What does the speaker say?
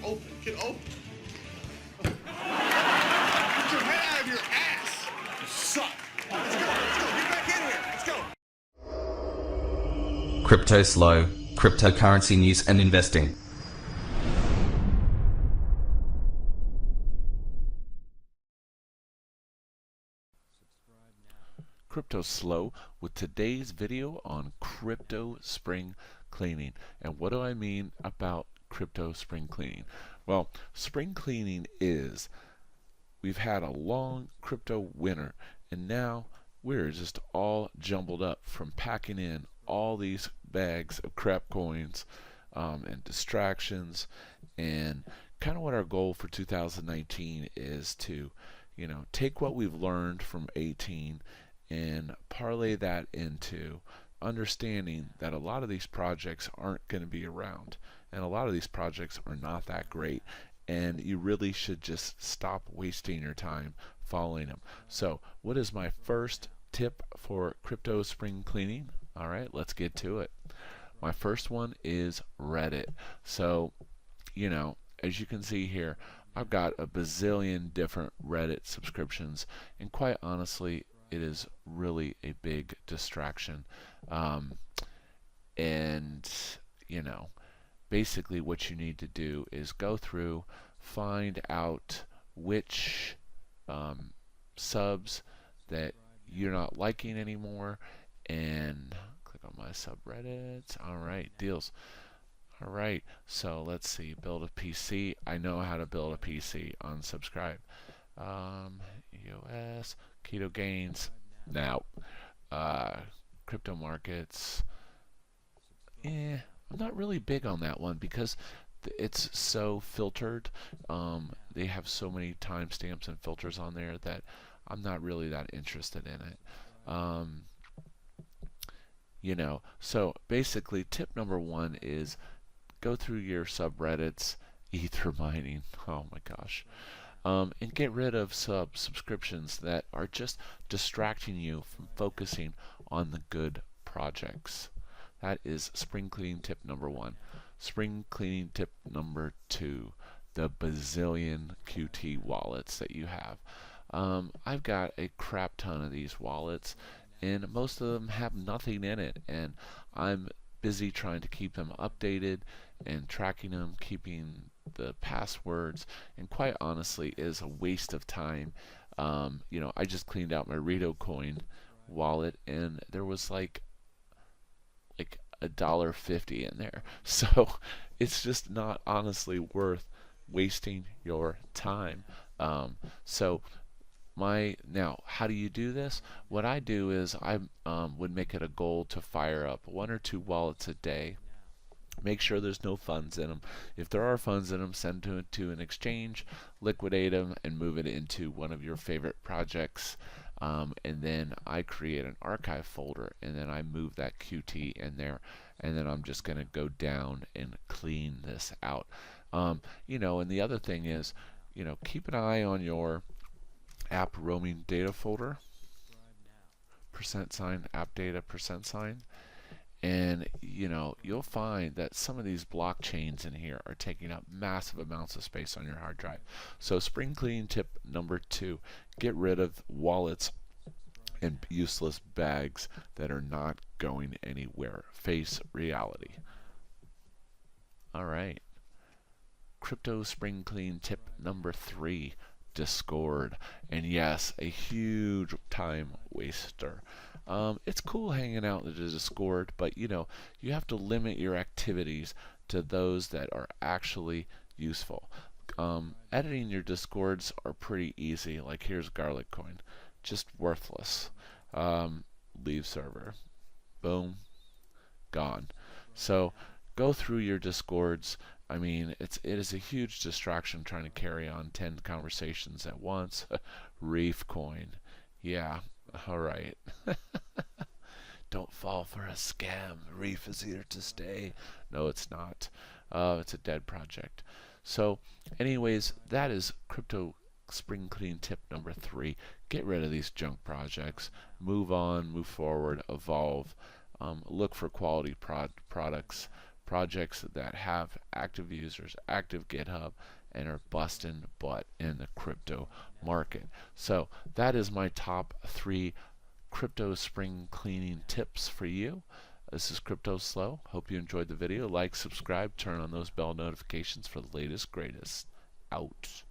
Open. Get open. Get your head out of your ass. You suck. Let's go. Let's go. Get back in here. Let's go. CryptoSLO, cryptocurrency news and investing. CryptoSLO with today's video on crypto spring cleaning. And what do I mean about crypto spring cleaning? Well, spring cleaning is we've had a long crypto winter, and now we're just all jumbled up from packing in all these bags of crap coins and distractions. And kind of what our goal for 2019 is to, take what we've learned from 18 and parlay that into understanding that a lot of these projects aren't going to be around, and a lot of these projects are not that great, and you really should just stop wasting your time following them. So what is my first tip for crypto spring cleaning? All right, let's get to it. My first one is Reddit. So as you can see here, I've got a bazillion different Reddit subscriptions, and quite honestly, it is really a big distraction. Basically what you need to do is go through, find out which subs that you're not liking anymore, and click on my subreddits. Alright, deals. Alright, so let's see, build a PC. I know how to build a PC. Unsubscribe. EOS, Keto Gains, now, crypto markets. I'm not really big on that one because it's so filtered. They have so many timestamps and filters on there that I'm not really that interested in it. So basically, tip number one is go through your subreddits, ether mining. Oh my gosh. And get rid of subscriptions that are just distracting you from focusing on the good projects. That is spring cleaning tip number one. Spring cleaning tip number two, the bazillion QT wallets that you have. I've got a crap ton of these wallets, and most of them have nothing in it, and I'm busy trying to keep them updated and tracking them, keeping the passwords, and quite honestly is a waste of time. I just cleaned out my Rito coin wallet, and there was like $1.50 in there, so it's just not honestly worth wasting your time. Now, how do you do this? What I do is I would make it a goal to fire up 1 or 2 wallets a day. Make sure there's no funds in them. If there are funds in them, send them to an exchange, liquidate them, and move it into one of your favorite projects. And then I create an archive folder, and then I move that QT in there, and then I'm just going to go down and clean this out. And the other thing is, keep an eye on your app roaming data folder, %, app data, %. And you'll find that some of these blockchains in here are taking up massive amounts of space on your hard drive. So spring cleaning tip number 2, get rid of wallets and useless bags that are not going anywhere. Face reality. Alright, crypto spring clean tip number 3, Discord. And yes, a huge time waster. It's cool hanging out in the Discord, but you have to limit your activities to those that are actually useful. Editing your Discords are pretty easy. Like here's Garlic Coin, just worthless. Leave server, boom, gone. So go through your Discords. I mean, it is a huge distraction trying to carry on 10 conversations at once. Reef Coin, yeah. Alright. Don't fall for a scam. Reef is here to stay. No, it's not. It's a dead project. So, anyways, that is crypto spring clean tip number 3. Get rid of these junk projects. Move on, move forward, evolve. Look for quality products projects that have active users, active GitHub, and are busting butt in the crypto market. So that is my top 3 crypto spring cleaning tips for you. This is CryptoSLO. Hope you enjoyed the video. Like, subscribe, turn on those bell notifications for the latest, greatest. Out.